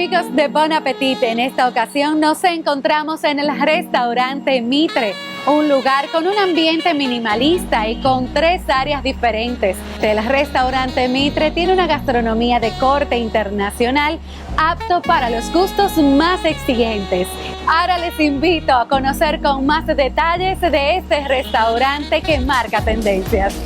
Amigos de Bon Appetit, en esta ocasión nos encontramos en el restaurante Mitre, un lugar con un ambiente minimalista y con 3 áreas diferentes. El restaurante Mitre tiene una gastronomía de corte internacional apto para los gustos más exigentes. Ahora les invito a conocer con más detalles de este restaurante que marca tendencias.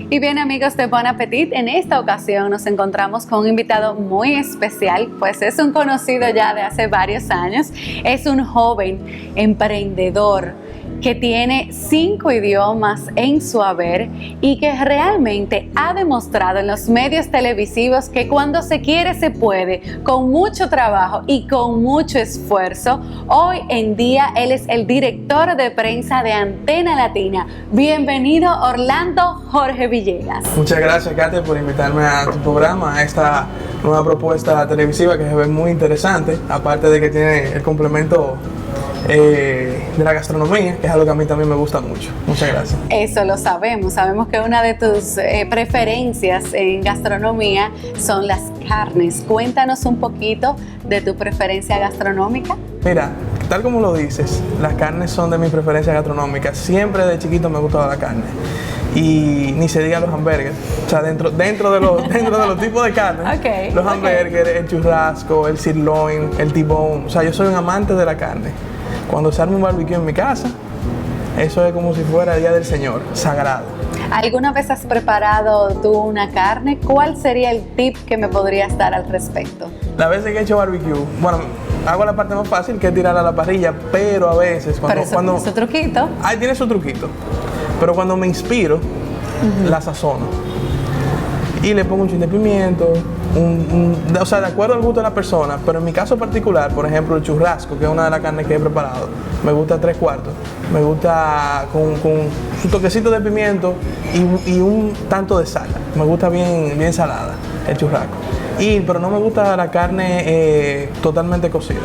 Y bien, amigos de Bon Appetit, en esta ocasión nos encontramos con un invitado muy especial, pues es un conocido ya de hace varios años. Es un joven emprendedor que tiene 5 idiomas en su haber y que realmente ha demostrado en los medios televisivos que cuando se quiere se puede, con mucho trabajo y con mucho esfuerzo. Hoy en día él es el director de prensa de Antena Latina. Bienvenido, Orlando Jorge Villegas. Muchas gracias, Kate, por invitarme a tu programa, a esta nueva propuesta televisiva que se ve muy interesante, aparte de que tiene el complemento de la gastronomía, que es algo que a mí también me gusta mucho. Muchas gracias. Eso lo sabemos que una de tus preferencias en gastronomía son las carnes. Cuéntanos un poquito de tu preferencia gastronómica. Mira, tal como lo dices, las carnes son de mis preferencias gastronómicas. Siempre de chiquito me gustaba la carne. Y ni se diga los hamburgues, o sea, dentro de los tipos de carne, los hamburgues, el churrasco, el sirloin, el T-bone, o sea, yo soy un amante de la carne. Cuando se arma un barbecue en mi casa, eso es como si fuera el Día del Señor, sagrado. ¿Alguna vez has preparado tú una carne? ¿Cuál sería el tip que me podrías dar al respecto? La vez que he hecho barbecue, bueno, hago la parte más fácil, que es tirarla a la parrilla, pero a veces cuando tiene su truquito. Tiene su truquito. Pero cuando me inspiro, la sazono. Y le pongo un chin de pimiento, o sea, de acuerdo al gusto de la persona. Pero en mi caso particular, por ejemplo, el churrasco, que es una de las carnes que he preparado, me gusta 3/4. Me gusta con su toquecito de pimiento y un tanto de sal. Me gusta bien salada el churrasco. Pero no me gusta la carne totalmente cocida.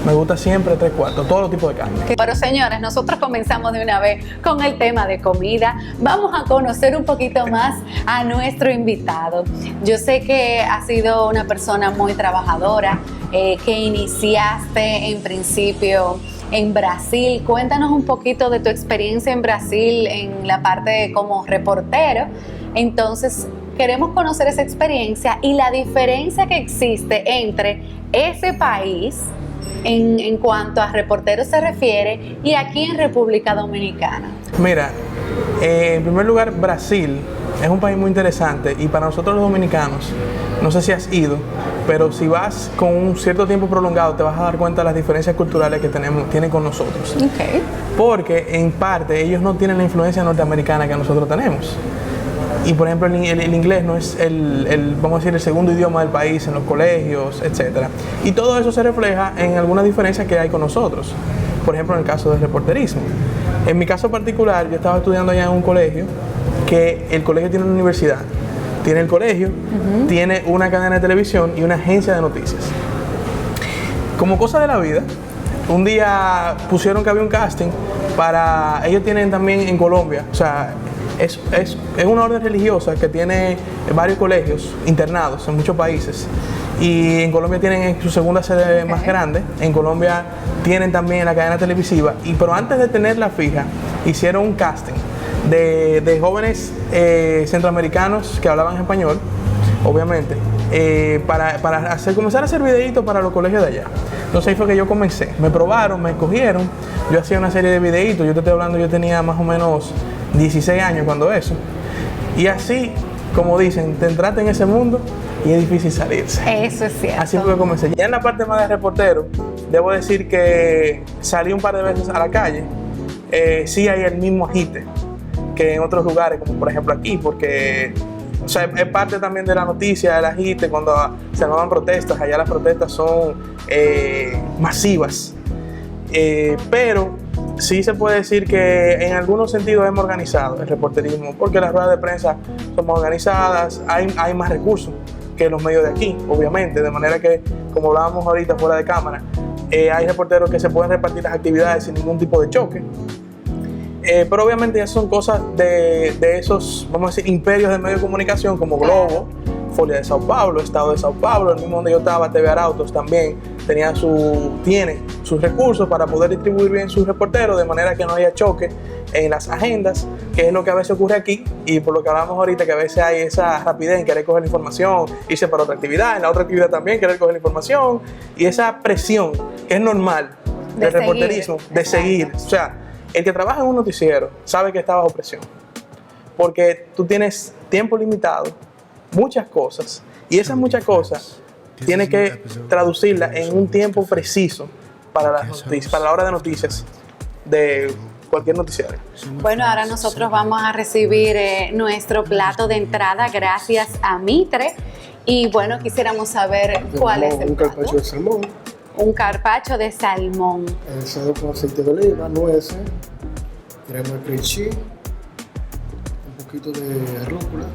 Me gusta siempre 3/4, todos los tipos de carne. Pero señores, nosotros comenzamos de una vez con el tema de comida. Vamos a conocer un poquito más a nuestro invitado. Yo sé que has sido una persona muy trabajadora, que iniciaste en principio en Brasil. Cuéntanos un poquito de tu experiencia en Brasil en la parte como reportero. Entonces, queremos conocer esa experiencia y la diferencia que existe entre ese país en cuanto a reporteros se refiere y aquí en República Dominicana. Mira, en primer lugar, Brasil es un país muy interesante y para nosotros los dominicanos, no sé si has ido, pero si vas con un cierto tiempo prolongado te vas a dar cuenta de las diferencias culturales que tienen con nosotros. Porque en parte ellos no tienen la influencia norteamericana que nosotros tenemos. Y por ejemplo el inglés no es vamos a decir, el segundo idioma del país en los colegios, etc. Y todo eso se refleja en algunas diferencias que hay con nosotros. Por ejemplo, en el caso del reporterismo. En mi caso particular, yo estaba estudiando allá en un colegio que el colegio tiene una universidad, tiene el colegio, tiene una cadena de televisión y una agencia de noticias. Como cosa de la vida, un día pusieron que había un casting para... Ellos tienen también en Colombia, o sea, es una orden religiosa que tiene varios colegios internados en muchos países. Y en Colombia tienen su segunda sede más grande. En Colombia tienen también la cadena televisiva. Pero antes de tenerla fija, hicieron un casting de jóvenes centroamericanos que hablaban español, obviamente, para comenzar a hacer videitos para los colegios de allá. Entonces ahí fue que yo comencé. Me probaron, me escogieron. Yo hacía una serie de videitos. Yo te estoy hablando, yo tenía más o menos 16 años cuando eso. Y así, como dicen, te entraste en ese mundo y es difícil salirse. Eso es cierto. Así fue que comencé. Ya en la parte más de reportero, debo decir que salí un par de veces a la calle. Sí hay el mismo agite que en otros lugares, como por ejemplo aquí, porque o sea, es parte también de la noticia, del agite, cuando se arman protestas. Allá las protestas son masivas. Pero sí se puede decir que en algunos sentidos hemos organizado el reporterismo, porque las ruedas de prensa son más organizadas, hay más recursos que los medios de aquí, obviamente, de manera que, como hablábamos ahorita fuera de cámara, hay reporteros que se pueden repartir las actividades sin ningún tipo de choque. Pero obviamente ya son cosas de esos, vamos a decir, imperios de medios de comunicación como Globo, Folia de Sao Paulo, Estado de Sao Paulo, el mismo donde yo estaba, TV Arautos también tiene sus recursos para poder distribuir bien sus reporteros de manera que no haya choque en las agendas, que es lo que a veces ocurre aquí, y por lo que hablamos ahorita, que a veces hay esa rapidez en querer coger la información, irse para otra actividad, en la otra actividad también querer coger la información, y esa presión que es normal del reporterismo, de seguir. O sea, el que trabaja en un noticiero sabe que está bajo presión, porque tú tienes tiempo limitado, muchas cosas, y esas muchas cosas tienes que traducirlas en un tiempo preciso para las noticias, para la hora de noticias de cualquier noticiario. Bueno, ahora nosotros vamos a recibir nuestro plato de entrada gracias a Mitre, y bueno, quisiéramos saber cuál es el plato. Un carpaccio de salmón. Un carpaccio de salmón. Asado con aceite de oliva, nueces, crema de cream cheese, un poquito de rúcula.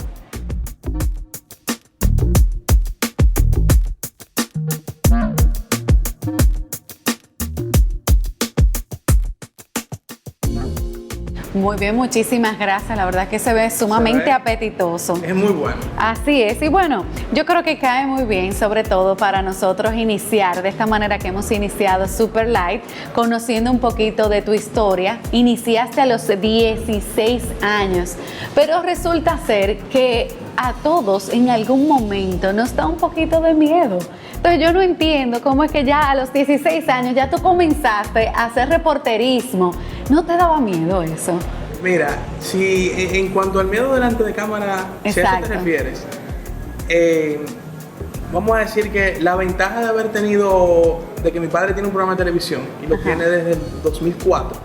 Muy bien, muchísimas gracias. La verdad que se ve sumamente apetitoso. Es muy bueno. Así es. Y bueno, yo creo que cae muy bien, sobre todo para nosotros iniciar de esta manera que hemos iniciado Super Light, conociendo un poquito de tu historia. Iniciaste a los 16 años, pero resulta ser que a todos en algún momento nos da un poquito de miedo. Entonces yo no entiendo cómo es que ya a los 16 años ya tú comenzaste a hacer reporterismo. ¿No te daba miedo eso? Mira, si en cuanto al miedo delante de cámara, si a eso te refieres, vamos a decir que la ventaja de haber tenido, de que mi padre tiene un programa de televisión y lo tiene desde el 2004,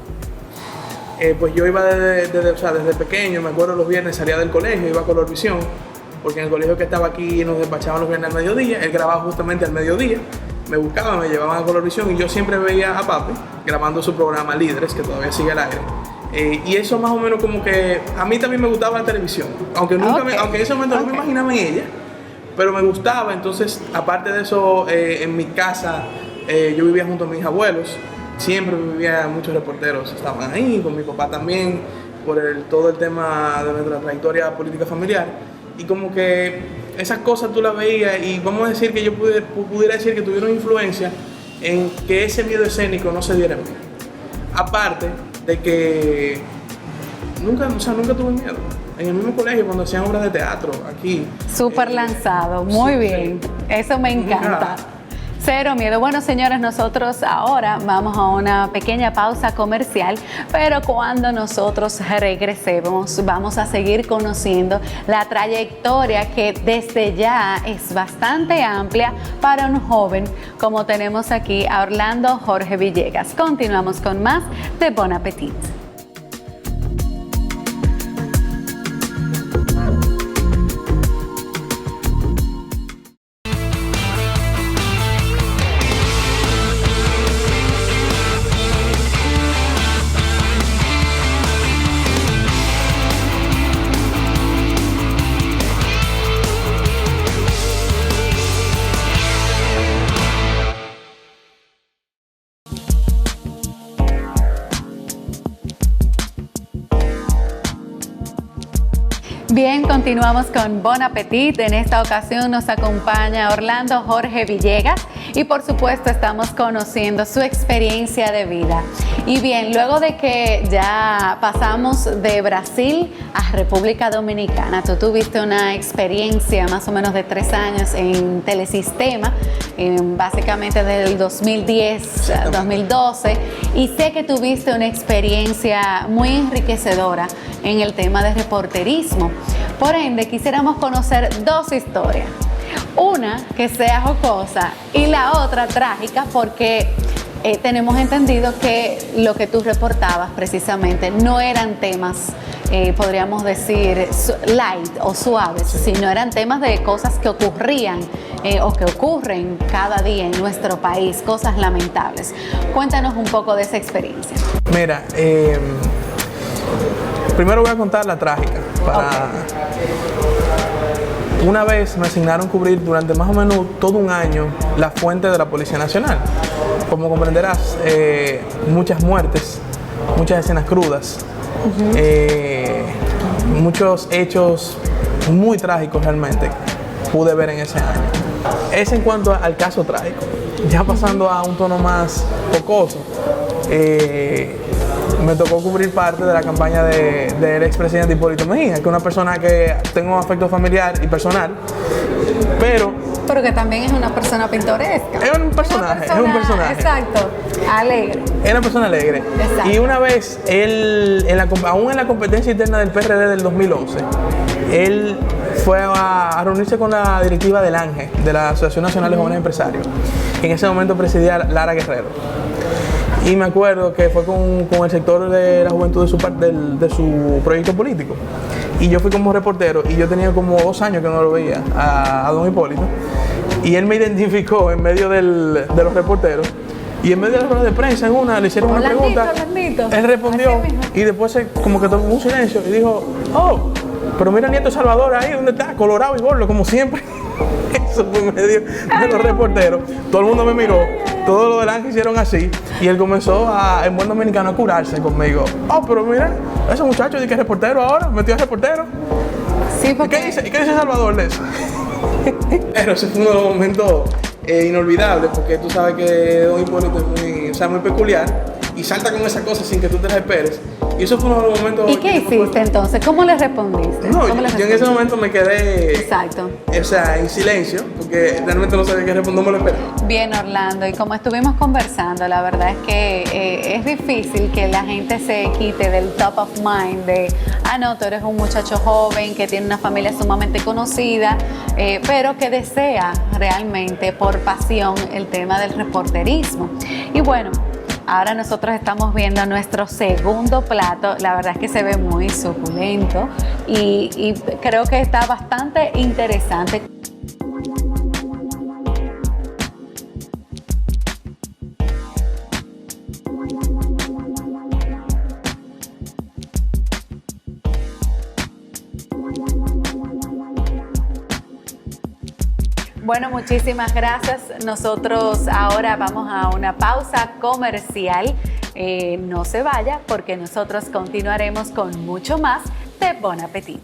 pues yo iba desde pequeño, me acuerdo los viernes salía del colegio, iba a Colorvisión, porque en el colegio que estaba aquí nos despachaban los viernes al mediodía, él grababa justamente al mediodía, me buscaban, me llevaban a Colorvisión y yo siempre veía a papi grabando su programa Líderes, que todavía sigue al aire. Y eso más o menos como que a mí también me gustaba la televisión, aunque nunca aunque en ese momento no me imaginaba en ella, pero me gustaba. Entonces, aparte de eso, en mi casa yo vivía junto a mis abuelos, siempre vivía, muchos reporteros estaban ahí, con mi papá también, por todo el tema de nuestra trayectoria política familiar, y como que esas cosas tú las veías y vamos a decir que yo pudiera decir que tuvieron influencia en que ese miedo escénico no se diera en mí. Aparte de que nunca tuve miedo. En el mismo colegio, cuando hacían obras de teatro, aquí. Súper lanzado, muy bien. Eso me encanta. Cero miedo. Bueno, señores, nosotros ahora vamos a una pequeña pausa comercial, pero cuando nosotros regresemos vamos a seguir conociendo la trayectoria que desde ya es bastante amplia para un joven como tenemos aquí a Orlando Jorge Villegas. Continuamos con más de Bon Appetit. Bien, continuamos con Bon Appetit. En esta ocasión nos acompaña Orlando Jorge Villegas y por supuesto estamos conociendo su experiencia de vida. Y bien, luego de que ya pasamos de Brasil a República Dominicana, tú tuviste una experiencia más o menos de 3 años en Telesistema, básicamente del 2010 a 2012, y sé que tuviste una experiencia muy enriquecedora en el tema de reporterismo. Por ende, quisiéramos conocer 2 historias. Una que sea jocosa y la otra trágica, porque tenemos entendido que lo que tú reportabas precisamente no eran temas, podríamos decir, light o suaves, sino eran temas de cosas que ocurrían o que ocurren cada día en nuestro país, cosas lamentables. Cuéntanos un poco de esa experiencia. Mira, primero voy a contar la trágica. Una vez me asignaron cubrir durante más o menos todo un año la fuente de la Policía Nacional. Como comprenderás, muchas muertes, muchas escenas crudas, muchos hechos muy trágicos realmente pude ver en ese año. Es en cuanto al caso trágico. Ya pasando a un tono más jocoso, me tocó cubrir parte de la campaña del expresidente Hipólito Mejía, que es una persona que tengo afecto familiar y personal, pero que también es una persona pintoresca. Es un personaje. Exacto, alegre. Es una persona alegre. Exacto. Y una vez, aún en la competencia interna del PRD del 2011, él fue a reunirse con la directiva del ANGE, de la Asociación Nacional de Jóvenes Empresarios, que en ese momento presidía Lara Guerrero. Y me acuerdo que fue con el sector de la juventud de su proyecto político. Y yo fui como reportero y yo tenía como 2 años que no lo veía a don Hipólito. Y él me identificó en medio de los reporteros. Y en medio de la rueda de prensa, en una, le hicieron una pregunta. Él respondió y después como que tomó un silencio y dijo, oh, pero mira Nieto Salvador ahí, ¿dónde está? Colorado y gordo, como siempre. Eso fue en medio de los reporteros. Todo el mundo me miró, todos los del Ángel hicieron así y él comenzó en buen dominicano a curarse conmigo. Oh, pero mira, ese muchacho dice que es reportero ahora, metió a reportero. Sí, porque... ¿Y qué dice Salvador de eso? Pero ese fue uno de los momentos inolvidables, porque tú sabes que don Hipólito es muy peculiar y salta con esas cosas sin que tú te las esperes. Y eso fue uno de los momentos... ¿Y qué hiciste entonces? ¿Cómo le respondiste? No, yo en ese momento me quedé... Exacto. O sea, en silencio, porque realmente no sabía qué responder, no me lo esperaba. Bien, Orlando, y como estuvimos conversando, la verdad es que es difícil que la gente se quite del top of mind de, no, tú eres un muchacho joven que tiene una familia sumamente conocida, pero que desea realmente por pasión el tema del reporterismo. Y bueno, ahora nosotros estamos viendo nuestro segundo plato. La verdad es que se ve muy suculento y creo que está bastante interesante. Bueno, muchísimas gracias. Nosotros ahora vamos a una pausa comercial. No se vaya porque nosotros continuaremos con mucho más de Bon Appetit.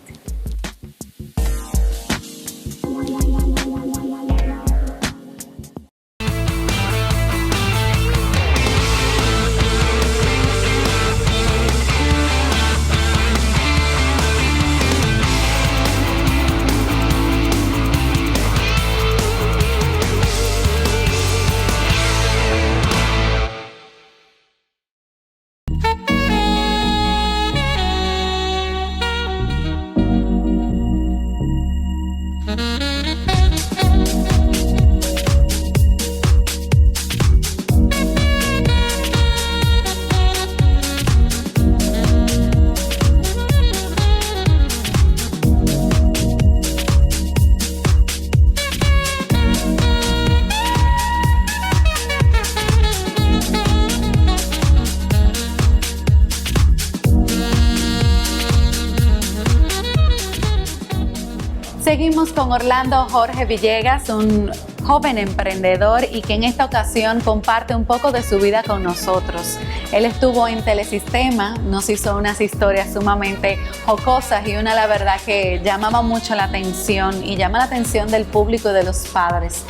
Seguimos con Orlando Jorge Villegas, un joven emprendedor y que en esta ocasión comparte un poco de su vida con nosotros. Él estuvo en Telesistema, nos hizo unas historias sumamente jocosas y una, la verdad, que llamaba mucho la atención y llama la atención del público y de los padres.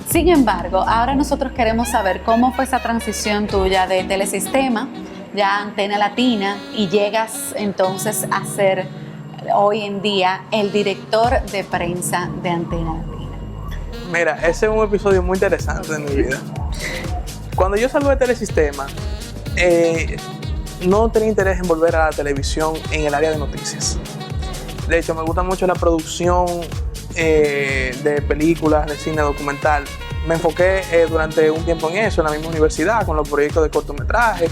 Sin embargo, ahora nosotros queremos saber cómo fue esa transición tuya de Telesistema, ya a Antena Latina, y llegas entonces a ser hoy en día el director de prensa de Antena Latina. Mira, ese es un episodio muy interesante de mi vida. Cuando yo salgo de Telesistema, no tenía interés en volver a la televisión en el área de noticias. De hecho, me gusta mucho la producción de películas, de cine documental. Me enfoqué durante un tiempo en eso, en la misma universidad, con los proyectos de cortometrajes,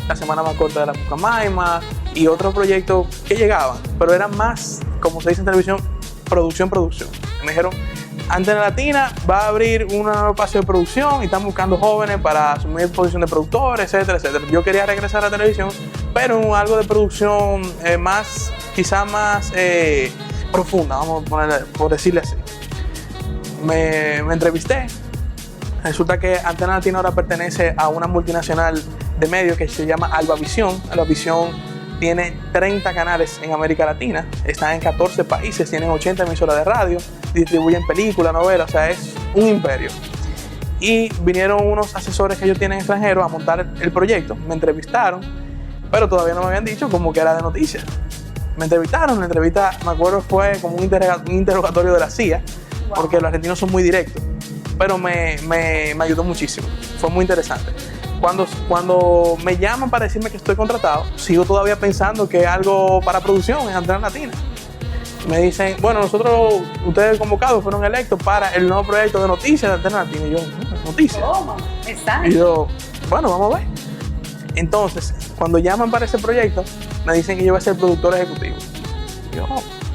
La Semana Más Corta de la Pucamaima y otros proyectos que llegaban, pero eran más, como se dice en televisión, producción. Me dijeron, Antena Latina va a abrir un nuevo espacio de producción y están buscando jóvenes para asumir posición de productores, etcétera, etcétera. Yo quería regresar a la televisión, pero en algo de producción quizá más profunda, vamos a ponerle, por decirle así. Me entrevisté. Resulta que Antena Latina ahora pertenece a una multinacional de medios que se llama Albavisión. Albavisión tiene 30 canales en América Latina, están en 14 países, tienen 80 emisoras de radio, distribuyen películas, novelas, o sea, es un imperio. Y vinieron unos asesores que ellos tienen extranjeros a montar el proyecto, me entrevistaron, pero todavía no me habían dicho como que era de noticias. Me entrevistaron, la entrevista, me acuerdo, fue como un interrogatorio de la CIA, porque los argentinos son muy directos, pero me ayudó muchísimo, fue muy interesante. Cuando me llaman para decirme que estoy contratado, sigo todavía pensando que es algo para producción en Antena Latina. Me dicen, bueno, ustedes convocados fueron electos para el nuevo proyecto de noticias de Antena Latina. Y yo, ¿noticias? ¿Cómo? Exacto. Y yo, bueno, vamos a ver. Entonces, cuando llaman para ese proyecto, me dicen que yo voy a ser productor ejecutivo. Y yo,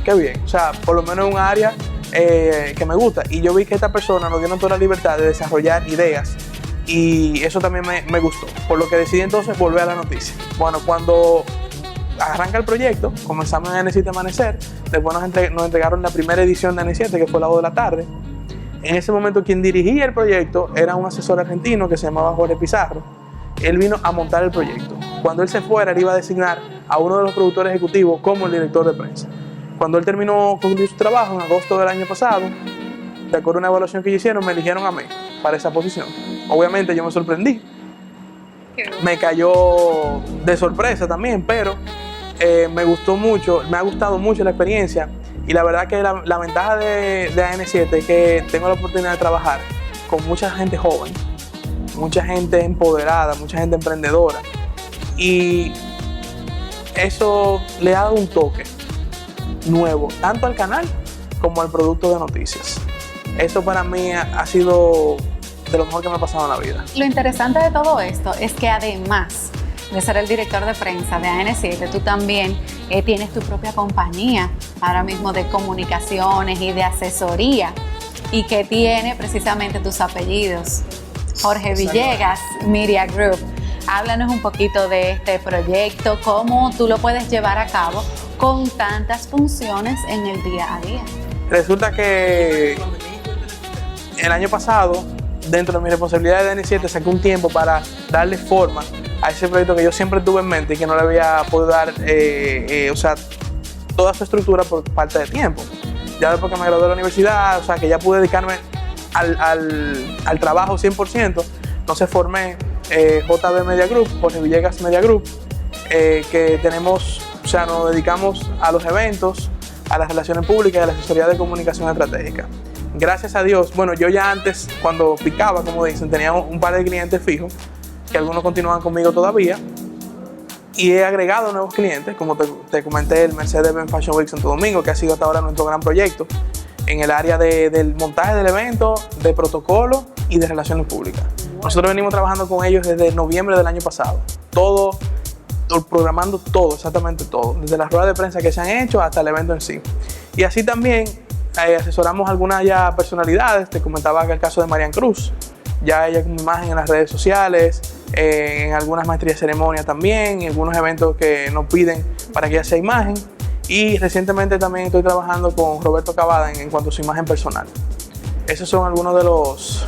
qué bien. O sea, por lo menos en un área que me gusta. Y yo vi que esta persona nos dieron toda la libertad de desarrollar ideas. Y eso también me gustó, por lo que decidí entonces volver a la noticia. Bueno, cuando arranca el proyecto, comenzamos en N7 Amanecer, después nos entregaron la primera edición de N7, que fue la 2 de la tarde. En ese momento quien dirigía el proyecto era un asesor argentino que se llamaba Jorge Pizarro. Él vino a montar el proyecto. Cuando él se fuera, él iba a designar a uno de los productores ejecutivos como el director de prensa. Cuando él concluyó su trabajo en agosto del año pasado, de acuerdo a una evaluación que ellos hicieron, me eligieron a mí para esa posición. Obviamente yo me sorprendí, me cayó de sorpresa también, pero me gustó mucho, me ha gustado mucho la experiencia y la verdad que la ventaja de AN7 es que tengo la oportunidad de trabajar con mucha gente joven, mucha gente empoderada, mucha gente emprendedora y eso le ha dado un toque nuevo tanto al canal como al producto de noticias. Eso para mí ha sido de lo mejor que me ha pasado en la vida. Lo interesante de todo esto es que además de ser el director de prensa de AN7, tú también tienes tu propia compañía ahora mismo de comunicaciones y de asesoría y que tiene precisamente tus apellidos, Jorge Villegas Media Group. Háblanos un poquito de este proyecto, cómo tú lo puedes llevar a cabo con tantas funciones en el día a día. Resulta que el año pasado, dentro de mis responsabilidades de N7, saqué un tiempo para darle forma a ese proyecto que yo siempre tuve en mente y que no le había podido dar, toda su estructura por falta de tiempo. Ya después que me gradué de la universidad, o sea, que ya pude dedicarme al trabajo 100%, entonces formé JB Media Group, Jorge Villegas Media Group, que tenemos, o sea, nos dedicamos a los eventos, a las relaciones públicas y a la asesoría de comunicación estratégica. Gracias a Dios, bueno, yo ya antes, cuando picaba, como dicen, tenía un par de clientes fijos, que algunos continúan conmigo todavía, y he agregado nuevos clientes, como te comenté, el Mercedes-Benz Fashion Week Santo Domingo, que ha sido hasta ahora nuestro gran proyecto, en el área del montaje del evento, de protocolo y de relaciones públicas. Nosotros venimos trabajando con ellos desde noviembre del año pasado, programando todo, exactamente todo, desde las ruedas de prensa que se han hecho hasta el evento en sí. Y así también asesoramos algunas ya personalidades, te comentaba que el caso de Marian Cruz, ya ella con imagen en las redes sociales, en algunas maestrías de ceremonia también, en algunos eventos que nos piden para que ella sea imagen. Y recientemente también estoy trabajando con Roberto Cavada en cuanto a su imagen personal. esos son algunos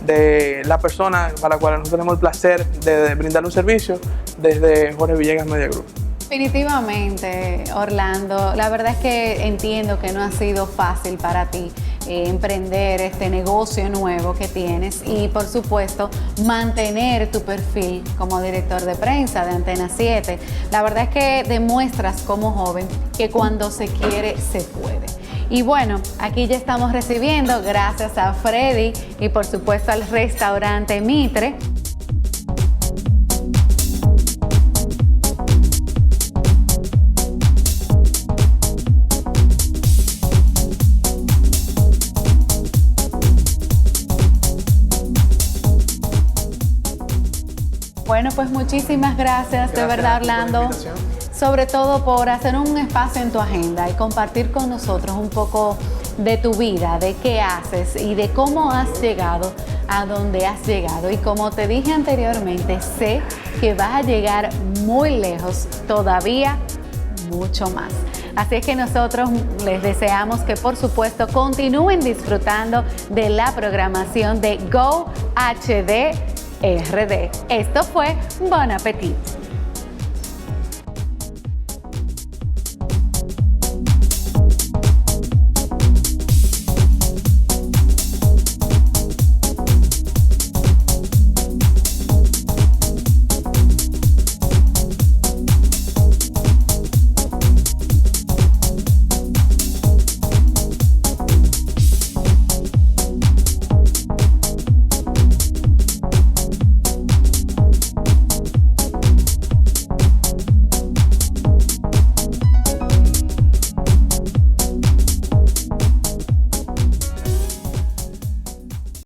de las personas para las cuales nosotros tenemos el placer de brindar un servicio desde Jorge Villegas Media Group. Definitivamente, Orlando, la verdad es que entiendo que no ha sido fácil para ti emprender este negocio nuevo que tienes y por supuesto mantener tu perfil como director de prensa de Antena 7. La verdad es que demuestras como joven que cuando se quiere se puede. Y bueno, aquí ya estamos recibiendo, gracias a Freddy y por supuesto al restaurante Mitre. Bueno, pues muchísimas gracias de verdad, Orlando, sobre todo por hacer un espacio en tu agenda y compartir con nosotros un poco de tu vida, de qué haces y de cómo has llegado a donde has llegado. Y como te dije anteriormente, sé que vas a llegar muy lejos, todavía mucho más. Así es que nosotros les deseamos que por supuesto continúen disfrutando de la programación de Go HD RD. Esto fue Bon Appetit.